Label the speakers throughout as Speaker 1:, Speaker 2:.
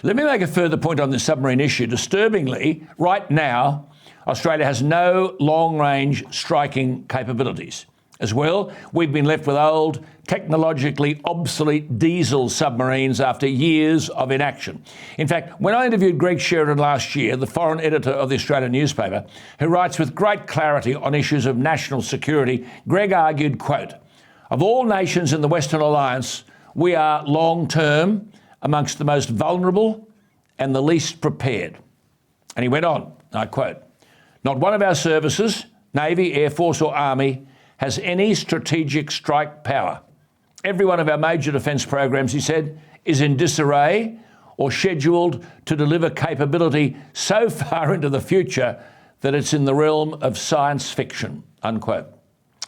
Speaker 1: Let me make a further point on this submarine issue. Disturbingly, right now, Australia has no long-range striking capabilities. As well, we've been left with old, technologically obsolete diesel submarines after years of inaction. In fact, when I interviewed Greg Sheridan last year, the foreign editor of the Australian newspaper, who writes with great clarity on issues of national security, Greg argued, quote, "Of all nations in the Western Alliance, we are long-term amongst the most vulnerable and the least prepared." And he went on, I quote, "Not one of our services, Navy, Air Force or Army, has any strategic strike power. Every one of our major defence programs," he said, "is in disarray or scheduled to deliver capability so far into the future that it's in the realm of science fiction," unquote.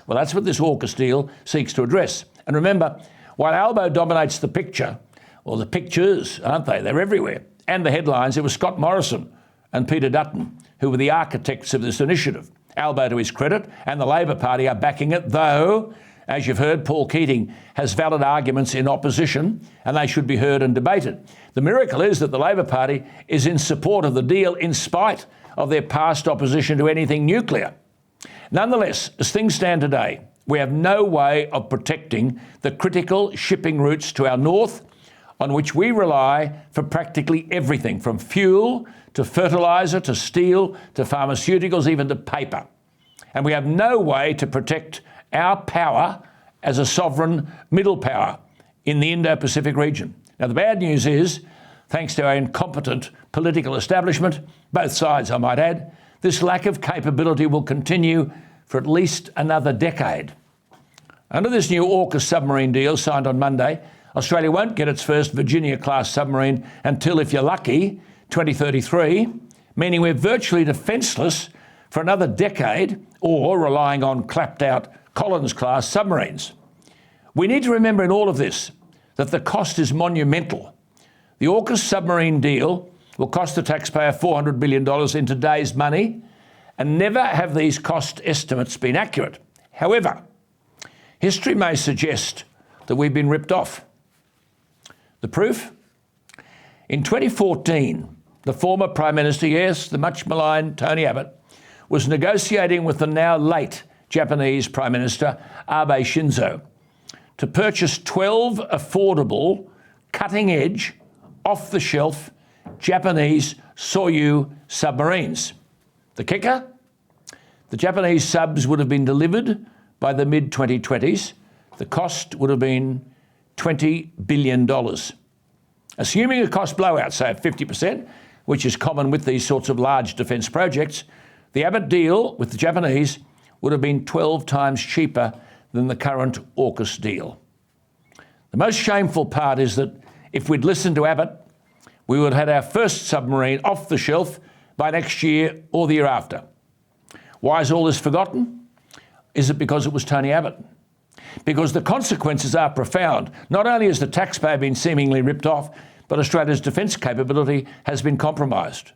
Speaker 1: Well, that's what this Orchest deal seeks to address. And remember, while Albo dominates the picture, or the pictures, aren't they? They're everywhere. And the headlines, it was Scott Morrison and Peter Dutton who were the architects of this initiative. Albo, to his credit, and the Labor Party are backing it, though, as you've heard, Paul Keating has valid arguments in opposition and they should be heard and debated. The miracle is that the Labor Party is in support of the deal in spite of their past opposition to anything nuclear. Nonetheless, as things stand today, we have no way of protecting the critical shipping routes to our north on which we rely for practically everything from fuel to fertiliser to steel to pharmaceuticals, even to paper. And we have no way to protect our power as a sovereign middle power in the Indo-Pacific region. Now, the bad news is, thanks to our incompetent political establishment, both sides I might add, this lack of capability will continue for at least another decade. Under this new Orchest submarine deal signed on Monday, Australia won't get its first Virginia-class submarine until, if you're lucky, 2033, meaning we're virtually defenceless for another decade or relying on clapped-out Collins-class submarines. We need to remember in all of this that the cost is monumental. The Orchest submarine deal will cost the taxpayer $400 billion in today's money, and never have these cost estimates been accurate. However, history may suggest that we've been ripped off. The proof? In 2014, the former Prime Minister, yes, the much maligned Tony Abbott, was negotiating with the now late Japanese Prime Minister Abe Shinzo to purchase 12 affordable, cutting-edge, off-the-shelf Japanese Soyuz submarines. The kicker? The Japanese subs would have been delivered by the mid-2020s. The cost would have been $20 billion. Assuming a cost blowout, say at 50%, which is common with these sorts of large defence projects, the Abbott deal with the Japanese would have been 12 times cheaper than the current Orchest deal. The most shameful part is that if we'd listened to Abbott, we would have had our first submarine off the shelf by next year or the year after. Why is all this forgotten? Is it because it was Tony Abbott? Because the consequences are profound. Not only has the taxpayer been seemingly ripped off, but Australia's defence capability has been compromised.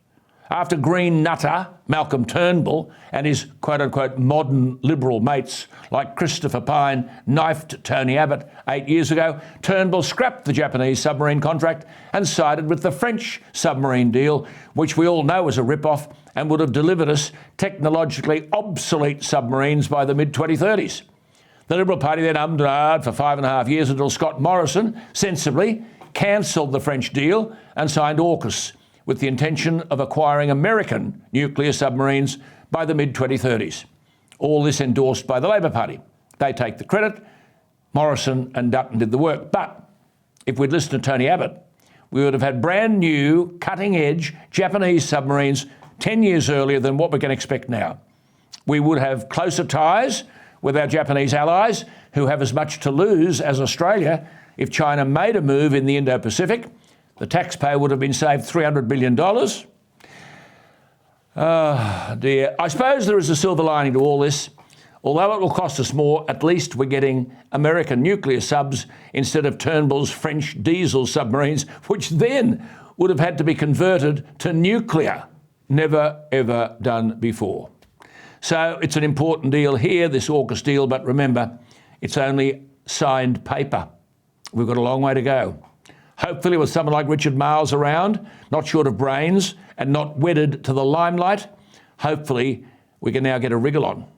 Speaker 1: After Green nutter Malcolm Turnbull and his quote-unquote modern Liberal mates like Christopher Pyne knifed Tony Abbott 8 years ago, Turnbull scrapped the Japanese submarine contract and sided with the French submarine deal, which we all know is a rip-off and would have delivered us technologically obsolete submarines by the mid-2030s. The Liberal Party then ummed and ahed for 5.5 years until Scott Morrison sensibly cancelled the French deal and signed AUKUS with the intention of acquiring American nuclear submarines by the mid-2030s. All this endorsed by the Labor Party. They take the credit. Morrison and Dutton did the work. But if we'd listened to Tony Abbott, we would have had brand new, cutting-edge Japanese submarines 10 years earlier than what we can expect now. We would have closer ties with our Japanese allies, who have as much to lose as Australia if China made a move in the Indo-Pacific. The taxpayer would have been saved $300 billion. Oh dear. I suppose there is a silver lining to all this. Although it will cost us more, at least we're getting American nuclear subs instead of Turnbull's French diesel submarines, which then would have had to be converted to nuclear. Never, ever done before. So it's an important deal here, this AUKUS deal, but remember, it's only signed paper. We've got a long way to go. Hopefully with someone like Richard Marles around, not short of brains and not wedded to the limelight, hopefully we can now get a wriggle on.